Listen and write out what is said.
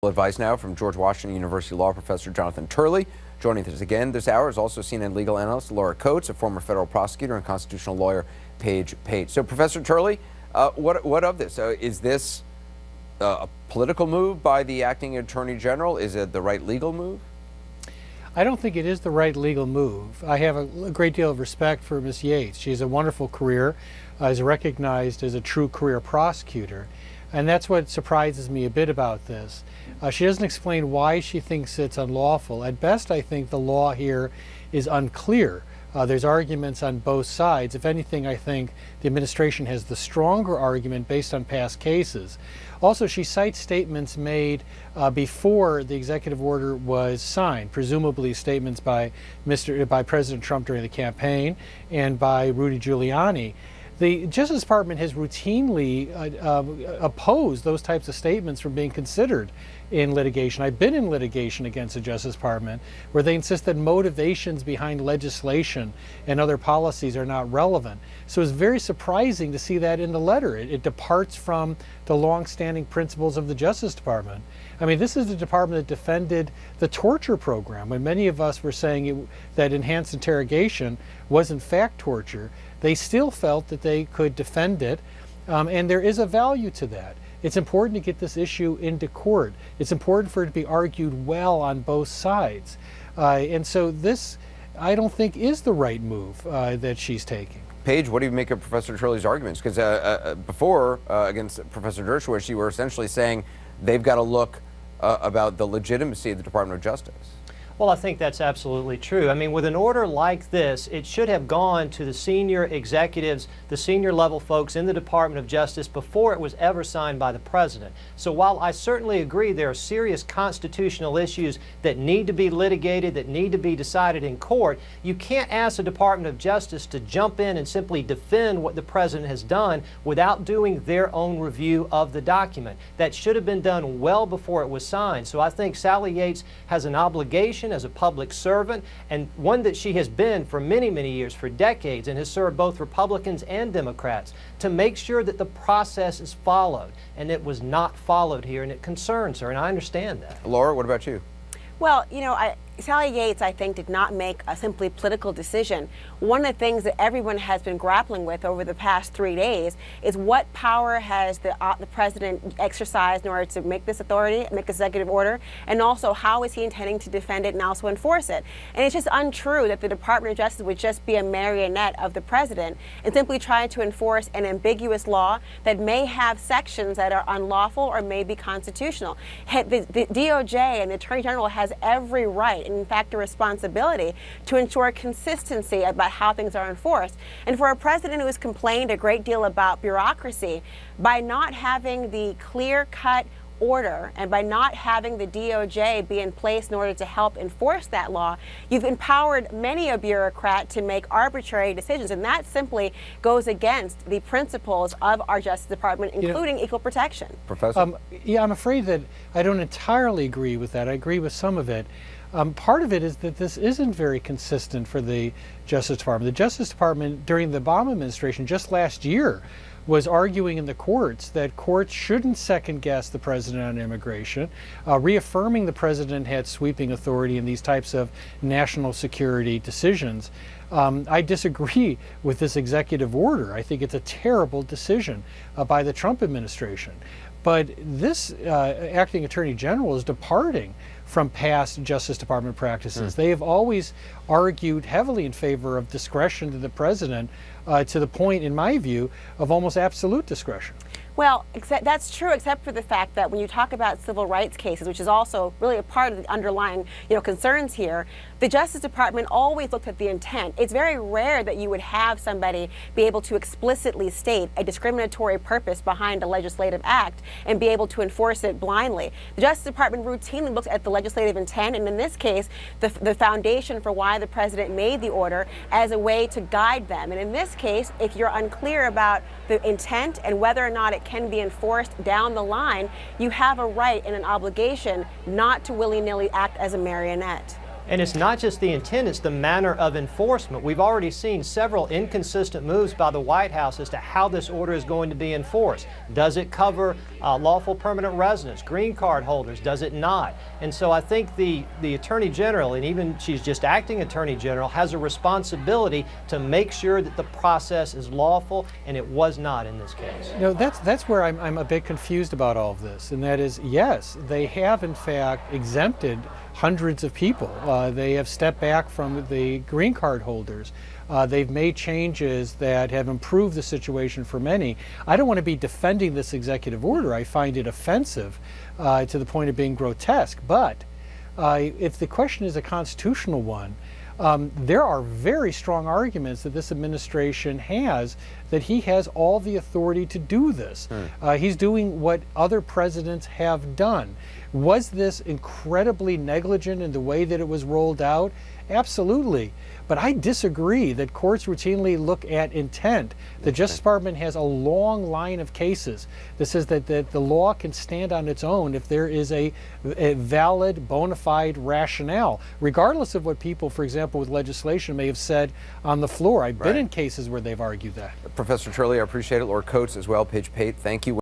Advice now from George Washington University Law Professor Jonathan Turley. Joining us again this hour is also CNN legal analyst Laura Coates, a former federal prosecutor, and constitutional lawyer Pate. So, Professor Turley, what of this? Is this a political move by the acting attorney general? Is it the right legal move? I don't think it is the right legal move. I have a great deal of respect for Ms. Yates. She has a wonderful career, is recognized as a true career prosecutor. And that's what surprises me a bit about this. She doesn't explain why she thinks it's unlawful. At best, I think the law here is unclear. There's arguments on both sides. If anything, I think the administration has the stronger argument based on past cases. Also, she cites statements made before the executive order was signed, presumably statements by President Trump during the campaign and by Rudy Giuliani. The Justice Department has routinely opposed those types of statements from being considered in litigation. I've been in litigation against the Justice Department where they insist that motivations behind legislation and other policies are not relevant. So it's very surprising to see that in the letter. It departs from the long-standing principles of the Justice Department. I mean, this is the department that defended the torture program. When many of us were saying that enhanced interrogation was in fact torture, they still felt that they could defend it, and there is a value to that. It's important to get this issue into court. It's important for it to be argued well on both sides. And so this, I don't think, is the right move that she's taking. Paige, what do you make of Professor Turley's arguments? Because before, against Professor Dershowitz, you were essentially saying they've got to look about the legitimacy of the Department of Justice. Well, I think that's absolutely true. I mean, with an order like this, it should have gone to the senior executives, the senior level folks in the Department of Justice before it was ever signed by the President. So while I certainly agree there are serious constitutional issues that need to be litigated, that need to be decided in court, you can't ask the Department of Justice to jump in and simply defend what the President has done without doing their own review of the document. That should have been done well before it was signed. So I think Sally Yates has an obligation as a public servant, and one that she has been for many, many years, for decades, and has served both Republicans and Democrats, to make sure that the process is followed. And it was not followed here, and it concerns her, and I understand that. Laura, what about you? Well, you know, Sally Yates, I think, did not make a simply political decision. One of the things that everyone has been grappling with over the past 3 days is what power has the President exercised in order to make this authority, make this executive order, and also how is he intending to defend it and also enforce it. And it's just untrue that the Department of Justice would just be a marionette of the President and simply try to enforce an ambiguous law that may have sections that are unlawful or may be constitutional. The DOJ and the Attorney General has every right, in fact, a responsibility to ensure consistency about how things are enforced. And for a president who has complained a great deal about bureaucracy, by not having the clear-cut order and by not having the DOJ be in place in order to help enforce that law, you've empowered many a bureaucrat to make arbitrary decisions, and that simply goes against the principles of our Justice Department, including equal protection. Professor? Yeah, I'm afraid that I don't entirely agree with that. I agree with some of it. Part of it is that this isn't very consistent for the Justice Department. The Justice Department, during the Obama administration, just last year, was arguing in the courts that courts shouldn't second-guess the president on immigration, reaffirming the president had sweeping authority in these types of national security decisions. I disagree with this executive order. I think it's a terrible decision by the Trump administration. But this acting attorney general is departing from past Justice Department practices. They have always argued heavily in favor of discretion to the president, to the point, in my view, of almost absolute discretion. Well, that's true, except for the fact that when you talk about civil rights cases, which is also really a part of the underlying, concerns here, the Justice Department always looked at the intent. It's very rare that you would have somebody be able to explicitly state a discriminatory purpose behind a legislative act and be able to enforce it blindly. The Justice Department routinely looks at the legislative intent, and in this case, the foundation for why the president made the order as a way to guide them. And in this case, if you're unclear about the intent and whether or not it can be enforced down the line, you have a right and an obligation not to willy-nilly act as a marionette. And it's not just the intent, it's the manner of enforcement. We've already seen several inconsistent moves by the White House as to how this order is going to be enforced. Does it cover lawful permanent residents, green card holders? Does it not? And so I think the Attorney General, and even she's just acting Attorney General, has a responsibility to make sure that the process is lawful, and it was not in this case. You know, that's where I'm a bit confused about all of this, and that is, yes, they have in fact exempted hundreds of people. They have stepped back from the green card holders. They've made changes that have improved the situation for many. I don't want to be defending this executive order. I find it offensive to the point of being grotesque. But if the question is a constitutional one, there are very strong arguments that this administration has that he has all the authority to do this. He's doing what other presidents have done. Was this incredibly negligent in the way that it was rolled out? Absolutely. But I disagree that courts routinely look at intent. The Justice Department has a long line of cases that says that the law can stand on its own if there is a valid, bona fide rationale, regardless of what people, for example, with legislation may have said on the floor. I've been in cases where they've argued that. Professor Turley, I appreciate it. Laura Coates as well, Pate. Thank you.